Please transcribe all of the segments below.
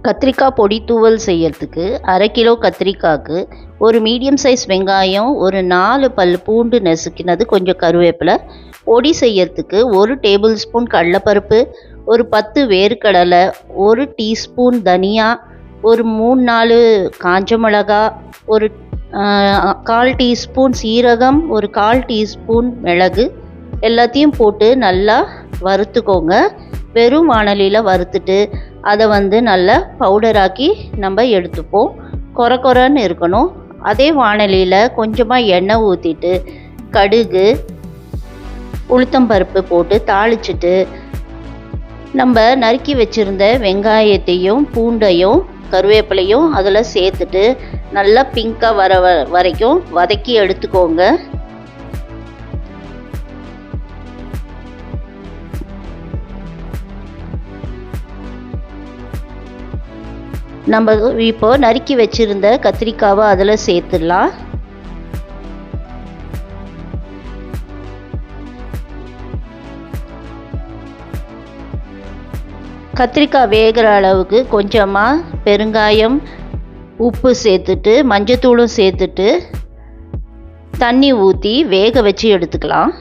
கத்திரிக்காய் பொடி தூவல் செய்யறதுக்கு 1/2 கிலோ கத்திரிக்காய்க்கு ஒரு மீடியம் சைஸ் வெங்காயம், ஒரு 4 பல் பூண்டு நசுக்கினது, கொஞ்சம் கருவேப்பிலை. பொடி செய்யறதுக்கு 1 டேபிள் ஸ்பூன் கடலைப்பருப்பு, ஒரு 10 வேர்க்கடலை, 1 டீஸ்பூன் தனியா, ஒரு 3-4 காஞ்ச மிளகா, ஒரு 1/4 டீஸ்பூன் சீரகம், ஒரு 1/4 டீஸ்பூன் மிளகு எல்லாத்தையும் போட்டு நல்லா வறுத்துக்கோங்க. வெறும் வாணலியில் வறுத்துட்டு அதை நல்லா பவுடராக்கி நம்ம எடுத்துப்போம். கொரன்னு இருக்கணும். அதே வாணலியில் கொஞ்சமாக எண்ணெய் ஊற்றிட்டு கடுகு, உளுத்தம்பருப்பு போட்டு தாளிச்சிட்டு நம்ம நறுக்கி வச்சுருந்த வெங்காயத்தையும் பூண்டையும் கருவேப்பிலையும் அதில் சேர்த்துட்டு நல்லா பிங்காக வர வரைக்கும் வதக்கி எடுத்துக்கோங்க. நம்ம இப்போ நறுக்கி வச்சிருந்த கத்திரிக்காவை அதில் சேர்த்துடலாம். கத்திரிக்காய் வேகிற அளவுக்கு கொஞ்சமாக பெருங்காயம், உப்பு சேர்த்துட்டு மஞ்சத்தூளும் சேர்த்துட்டு தண்ணி ஊற்றி வேக வச்சு எடுத்துக்கலாம்.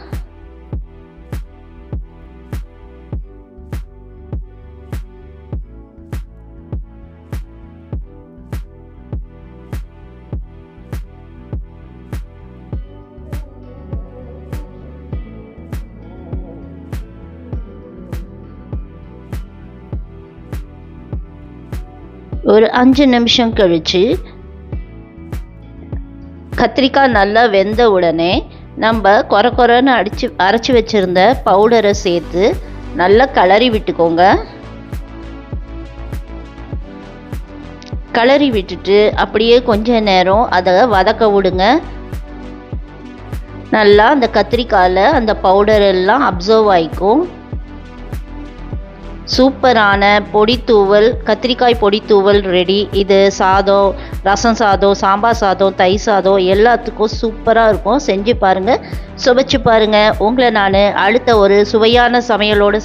ஒரு 5 நிமிஷம் கழித்து கத்திரிக்காய் நல்லா வெந்த உடனே நம்ம கொரன்னு அரைச்சி வச்சுருந்த பவுடரை சேர்த்து நல்லா கிளறி விட்டுக்கோங்க. கிளறி விட்டுட்டு அப்படியே கொஞ்ச நேரம் அதை வதக்க விடுங்க. நல்லா அந்த கத்திரிக்காயில் அந்த பவுடர் எல்லாம் அப்சர்வ் ஆகிக்கும். சூப்பரான பொடித்தூவல், கத்திரிக்காய் பொடித்தூவல் ரெடி. இது சாதம், ரசம் சாதம், சாம்பார் சாதம், தயிர் சாதம் எல்லாத்துக்கும் சூப்பராக இருக்கும். செஞ்சு பாருங்கள், சுவைச்சு பாருங்கள். உங்களை நான் அடுத்த ஒரு சுவையான சமையலோடு